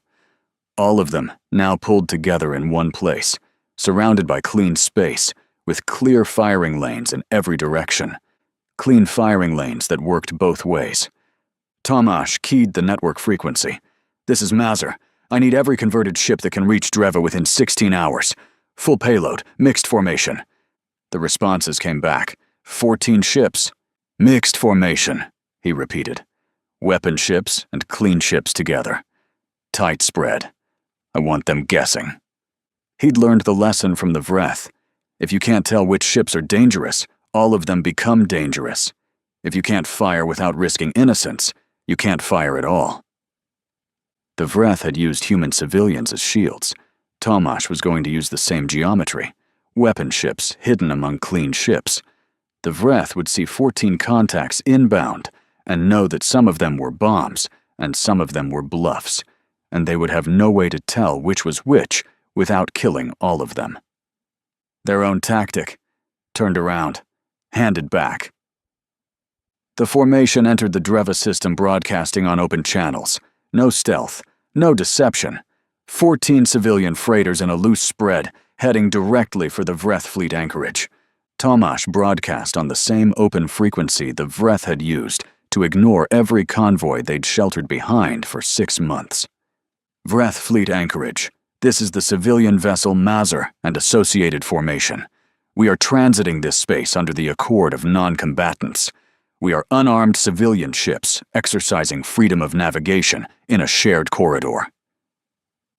All of them now pulled together in one place, surrounded by clean space, with clear firing lanes in every direction. Clean firing lanes that worked both ways. Tomasz keyed the network frequency. "This is Mazur. I need every converted ship that can reach Dreva within 16 hours. Full payload, mixed formation." The responses came back. 14 ships. "Mixed formation," he repeated. "Weapon ships and clean ships together. Tight spread. I want them guessing." He'd learned the lesson from the Vreth. If you can't tell which ships are dangerous, all of them become dangerous. If you can't fire without risking innocence, you can't fire at all. The Vreth had used human civilians as shields. Tomasz was going to use the same geometry. Weapon ships hidden among clean ships. The Vreth would see 14 contacts inbound and know that some of them were bombs and some of them were bluffs, and they would have no way to tell which was which without killing all of them. Their own tactic. Turned around. Handed back. The formation entered the Dreva system broadcasting on open channels. No stealth. No deception. 14 civilian freighters in a loose spread, heading directly for the Vreth fleet anchorage. Tomasz broadcast on the same open frequency the Vreth had used to ignore every convoy they'd sheltered behind for 6 months. Vreth fleet anchorage. This is the civilian vessel Mazur and associated formation. We are transiting this space under the accord of non-combatants. We are unarmed civilian ships exercising freedom of navigation in a shared corridor.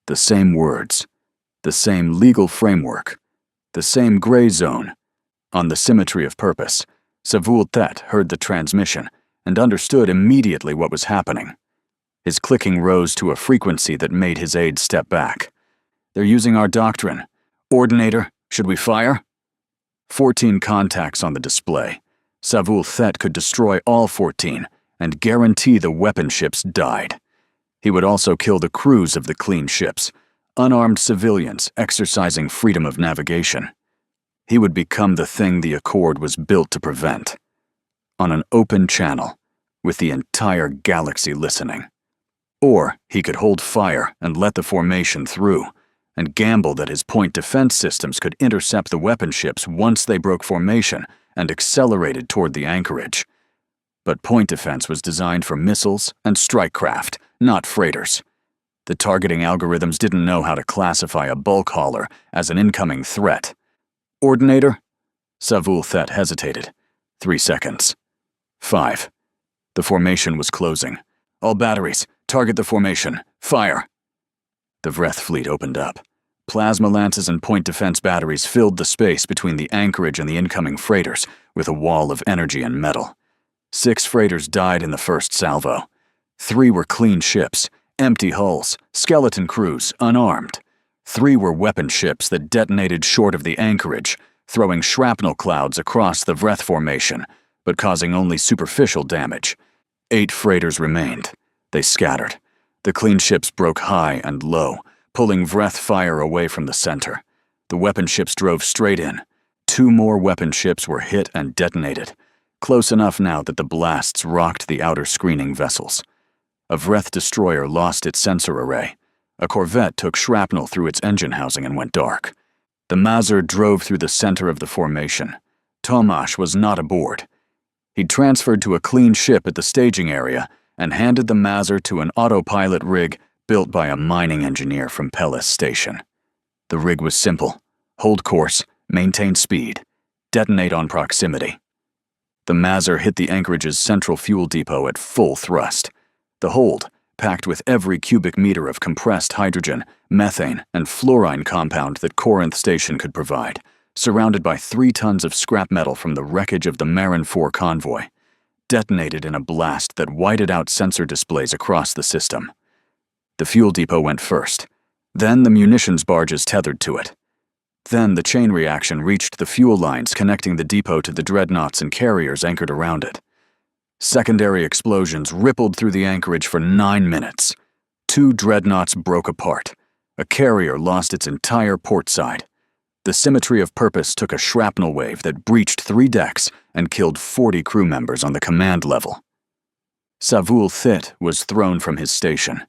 The same words, the same legal framework, the same gray zone. On the symmetry of purpose, Savul Thet heard the transmission and understood immediately what was happening. His clicking rose to a frequency that made his aide step back. "They're using our doctrine. Ordinator, should we fire?" 14 contacts on the display. Savul Thet could destroy all 14 and guarantee the weapon ships died. He would also kill the crews of the clean ships, unarmed civilians exercising freedom of navigation. He would become the thing the Accord was built to prevent. On an open channel, with the entire galaxy listening. Or he could hold fire and let the formation through, and gamble that his point defense systems could intercept the weapon ships once they broke formation and accelerated toward the anchorage. But point defense was designed for missiles and strike craft, not freighters. The targeting algorithms didn't know how to classify a bulk hauler as an incoming threat. "Ordinator?" Savul Thet hesitated. 3 seconds. 5. The formation was closing. "All batteries, target the formation. Fire!" The Vreth fleet opened up. Plasma lances and point defense batteries filled the space between the anchorage and the incoming freighters with a wall of energy and metal. 6 freighters died in the first salvo. 3 were clean ships, empty hulls, skeleton crews, unarmed. 3 were weapon ships that detonated short of the anchorage, throwing shrapnel clouds across the Vreth formation, but causing only superficial damage. 8 freighters remained. They scattered. The clean ships broke high and low, pulling Vreth fire away from the center. The weapon ships drove straight in. 2 more weapon ships were hit and detonated, close enough now that the blasts rocked the outer screening vessels. A Vreth destroyer lost its sensor array. A corvette took shrapnel through its engine housing and went dark. The Mazur drove through the center of the formation. Tomasz was not aboard. He'd transferred to a clean ship at the staging area and handed the Mazur to an autopilot rig built by a mining engineer from Pellis Station. The rig was simple. Hold course, maintain speed, detonate on proximity. The Mazur hit the anchorage's central fuel depot at full thrust. The hold, packed with every cubic meter of compressed hydrogen, methane, and fluorine compound that Corinth Station could provide, surrounded by 3 tons of scrap metal from the wreckage of the Marin 4 convoy, detonated in a blast that whited out sensor displays across the system. The fuel depot went first. Then the munitions barges tethered to it. Then the chain reaction reached the fuel lines connecting the depot to the dreadnoughts and carriers anchored around it. Secondary explosions rippled through the anchorage for 9 minutes. 2 dreadnoughts broke apart. A carrier lost its entire port side. The symmetry of purpose took a shrapnel wave that breached 3 decks and killed 40 crew members on the command level. Savul Thet was thrown from his station.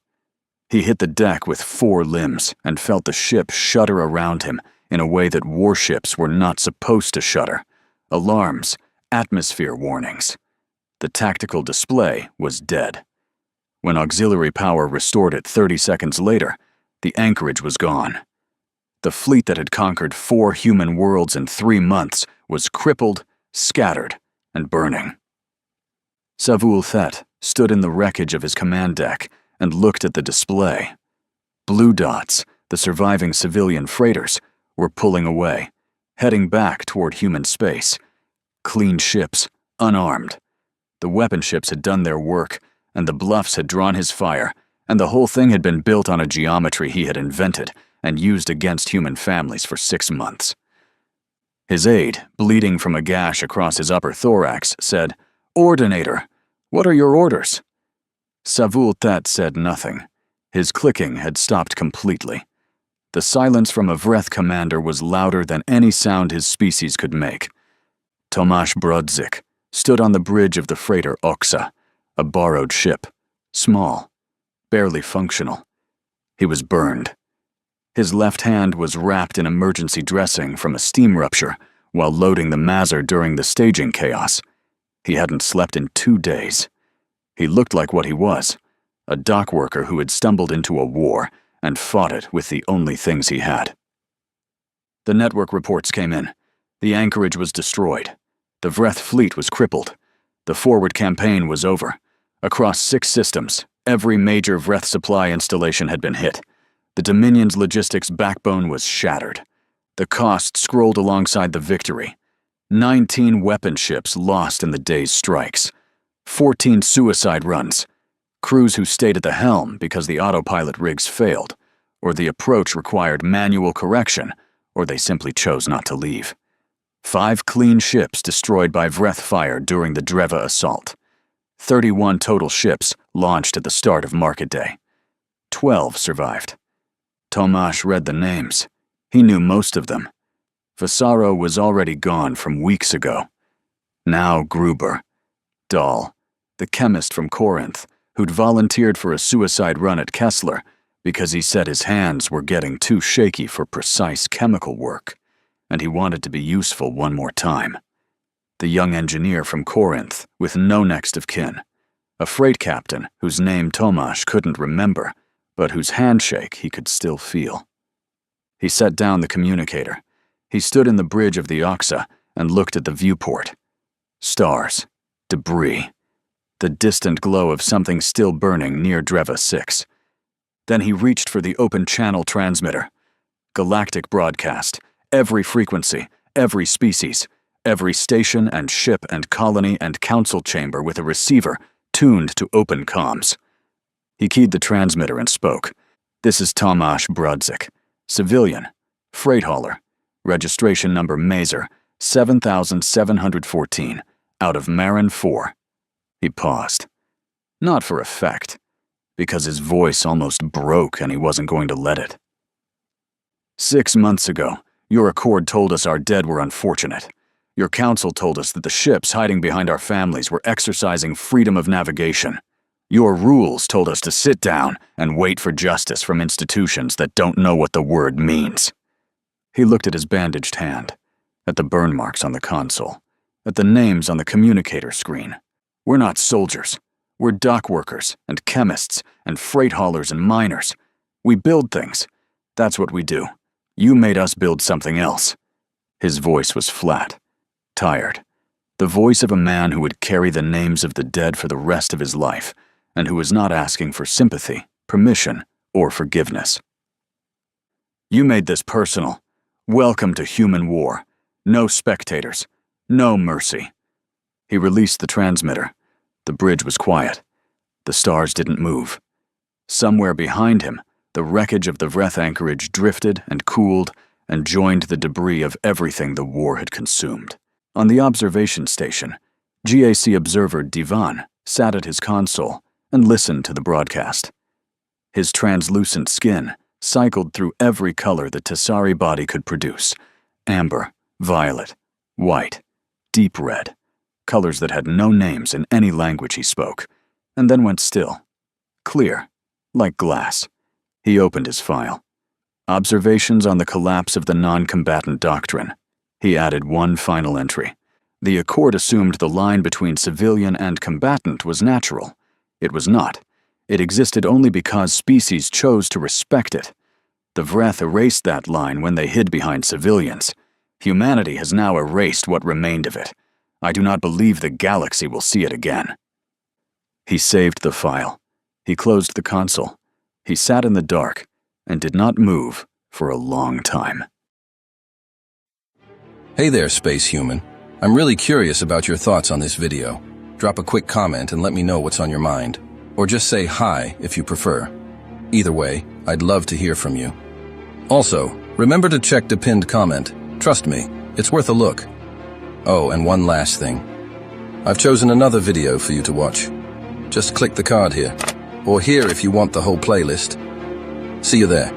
He hit the deck with 4 limbs and felt the ship shudder around him in a way that warships were not supposed to shudder. Alarms, atmosphere warnings. The tactical display was dead. When auxiliary power restored it 30 seconds later, the anchorage was gone. The fleet that had conquered 4 human worlds in 3 months was crippled, scattered, and burning. Savul Thet stood in the wreckage of his command deck and looked at the display. Blue dots, the surviving civilian freighters, were pulling away, heading back toward human space. Clean ships, unarmed. The weapon ships had done their work, and the bluffs had drawn his fire, and the whole thing had been built on a geometry he had invented and used against human families for 6 months. His aide, bleeding from a gash across his upper thorax, said, "Ordinator, what are your orders?" Savul Thet said nothing. His clicking had stopped completely. The silence from a Vreth commander was louder than any sound his species could make. Tomasz Brodzik stood on the bridge of the freighter Oksa, a borrowed ship, small, barely functional. He was burned. His left hand was wrapped in emergency dressing from a steam rupture while loading the Mazar during the staging chaos. He hadn't slept in 2 days. He looked like what he was, a dock worker who had stumbled into a war and fought it with the only things he had. The network reports came in. The anchorage was destroyed. The Vreth fleet was crippled. The forward campaign was over. Across 6 systems, every major Vreth supply installation had been hit. The Dominion's logistics backbone was shattered. The cost scrolled alongside the victory. 19 weapon ships lost in the day's strikes. 14 suicide runs. Crews who stayed at the helm because the autopilot rigs failed, or the approach required manual correction, or they simply chose not to leave. 5 clean ships destroyed by Vreth fire during the Dreva assault. 31 total ships launched at the start of Market Day. 12 survived. Tomasz read the names. He knew most of them. Vasaro was already gone from weeks ago. Now Gruber. Dahl, the chemist from Corinth, who'd volunteered for a suicide run at Kessler because he said his hands were getting too shaky for precise chemical work, and he wanted to be useful one more time. The young engineer from Corinth, with no next of kin. A freight captain whose name Tomasz couldn't remember, but whose handshake he could still feel. He set down the communicator. He stood in the bridge of the Oksa and looked at the viewport. Stars, debris, the distant glow of something still burning near Dreva 6. Then he reached for the open channel transmitter. Galactic broadcast, every frequency, every species, every station and ship and colony and council chamber with a receiver tuned to open comms. He keyed the transmitter and spoke. "This is Tomasz Brodzik, civilian, freight hauler, registration number Mazar 7714, out of Marin 4. He paused. Not for effect, because his voice almost broke and he wasn't going to let it. 6 months ago, your accord told us our dead were unfortunate. Your council told us that the ships hiding behind our families were exercising freedom of navigation. Your rules told us to sit down and wait for justice from institutions that don't know what the word means." He looked at his bandaged hand, at the burn marks on the console, at the names on the communicator screen. "We're not soldiers. We're dock workers and chemists and freight haulers and miners. We build things. That's what we do. You made us build something else." His voice was flat, tired. The voice of a man who would carry the names of the dead for the rest of his life, and who was not asking for sympathy, permission, or forgiveness. "You made this personal. Welcome to human war. No spectators. No mercy." He released the transmitter. The bridge was quiet. The stars didn't move. Somewhere behind him, the wreckage of the Vreth anchorage drifted and cooled and joined the debris of everything the war had consumed. On the observation station, GAC observer Divan sat at his console and listened to the broadcast. His translucent skin cycled through every color the Tessari body could produce: amber, violet, white, deep red, colors that had no names in any language he spoke, and then went still, clear, like glass. He opened his file. Observations on the collapse of the non-combatant doctrine. He added one final entry. The Accord assumed the line between civilian and combatant was natural. It was not. It existed only because species chose to respect it. The Vreth erased that line when they hid behind civilians. Humanity has now erased what remained of it. I do not believe the galaxy will see it again. He saved the file. He closed the console. He sat in the dark and did not move for a long time. Hey there, space human. I'm really curious about your thoughts on this video. Drop a quick comment and let me know what's on your mind. Or just say hi if you prefer. Either way, I'd love to hear from you. Also, remember to check the pinned comment. Trust me, it's worth a look. Oh, and one last thing. I've chosen another video for you to watch. Just click the card here. Or here if you want the whole playlist. See you there.